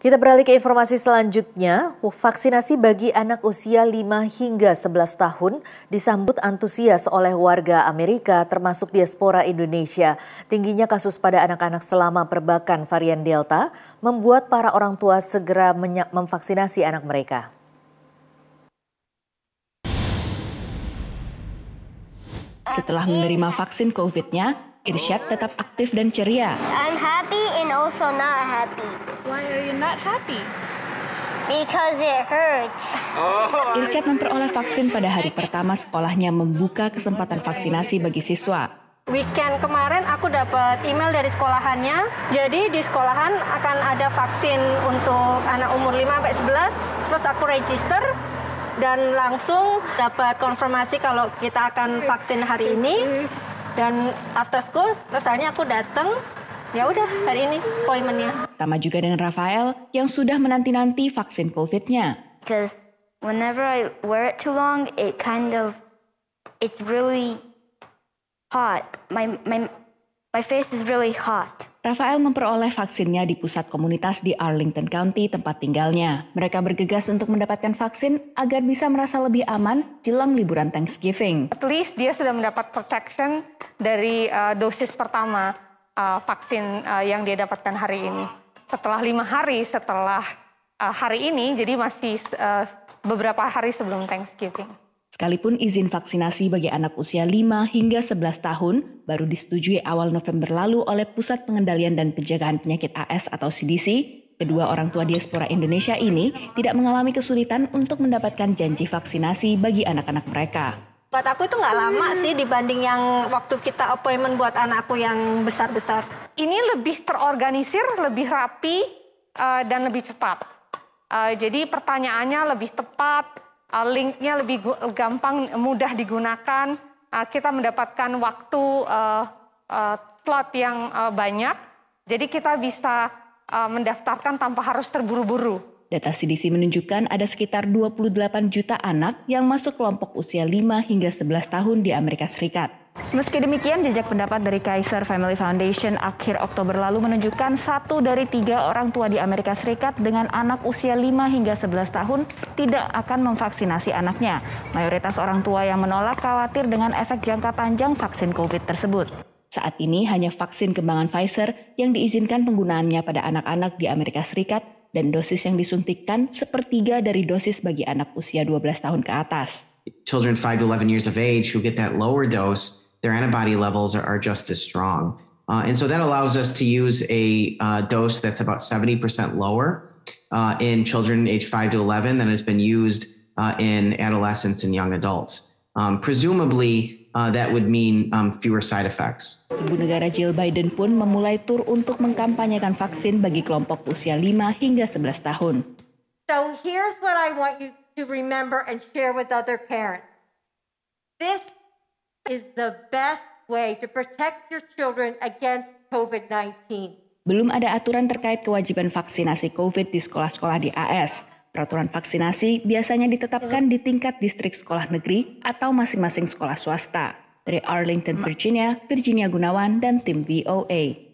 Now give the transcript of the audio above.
Kita beralih ke informasi selanjutnya. Vaksinasi bagi anak usia 5 hingga 11 tahun disambut antusias oleh warga Amerika termasuk diaspora Indonesia. Tingginya kasus pada anak-anak selama perbakan varian Delta membuat para orang tua segera memvaksinasi anak mereka. Setelah menerima vaksin COVID-nya, Irsyad tetap aktif dan ceria. I'm happy and also not happy. Why are you not happy? Because it hurts. Irsyad memperoleh vaksin pada hari pertama sekolahnya membuka kesempatan vaksinasi bagi siswa. Weekend kemarin aku dapat email dari sekolahannya. Jadi di sekolahan akan ada vaksin untuk anak umur 5-11. Terus aku register dan langsung dapat konfirmasi kalau kita akan vaksin hari ini. Dan after school, terus akhirnya aku datang, ya udah hari ini appointment-nya. Sama juga dengan Rafael yang sudah menanti-nanti vaksin COVID-nya. Because whenever I wear it too long, it's really hot. My face is really hot. Rafael memperoleh vaksinnya di pusat komunitas di Arlington County tempat tinggalnya. Mereka bergegas untuk mendapatkan vaksin agar bisa merasa lebih aman jelang liburan Thanksgiving. At least dia sudah mendapat protection dari dosis pertama vaksin yang dia dapatkan hari ini. Setelah 5 hari setelah hari ini, jadi masih beberapa hari sebelum Thanksgiving. Sekalipun izin vaksinasi bagi anak usia 5 hingga 11 tahun baru disetujui awal November lalu oleh Pusat Pengendalian dan Pencegahan Penyakit AS atau CDC, kedua orang tua diaspora Indonesia ini tidak mengalami kesulitan untuk mendapatkan janji vaksinasi bagi anak-anak mereka. Buat aku itu nggak lama sih dibanding yang waktu kita appointment buat anakku yang besar-besar. Ini lebih terorganisir, lebih rapi, dan lebih cepat. Jadi pertanyaannya lebih tepat. Linknya lebih gampang, mudah digunakan. Kita mendapatkan waktu slot yang banyak, jadi kita bisa mendaftarkan tanpa harus terburu-buru. Data CDC menunjukkan ada sekitar 28 juta anak yang masuk kelompok usia 5 hingga 11 tahun di Amerika Serikat. Meski demikian, jejak pendapat dari Kaiser Family Foundation akhir Oktober lalu menunjukkan 1 dari 3 orang tua di Amerika Serikat dengan anak usia 5 hingga 11 tahun tidak akan memvaksinasi anaknya. Mayoritas orang tua yang menolak khawatir dengan efek jangka panjang vaksin COVID tersebut. Saat ini hanya vaksin kembangan Pfizer yang diizinkan penggunaannya pada anak-anak di Amerika Serikat dan dosis yang disuntikkan sepertiga dari dosis bagi anak usia 12 tahun ke atas. Children 5 to 11 years of age who get that lower dose, their antibody levels are just as strong. And so that allows us to use a dose that's about 70% lower in children age 5 to 11 than has been used in adolescents and young adults. Presumably, that would mean fewer side effects. Ibu negara Jill Biden pun memulai tur untuk mengkampanyekan vaksin bagi kelompok usia 5 hingga 11 tahun. So here's what I want you to remember and share with other parents. This is the best way to protect your children against COVID-19. Belum ada aturan terkait kewajiban vaksinasi COVID di sekolah-sekolah di AS. Peraturan vaksinasi biasanya ditetapkan di tingkat distrik sekolah negeri atau masing-masing sekolah swasta. Dari Arlington, Virginia Gunawan dan tim VOA.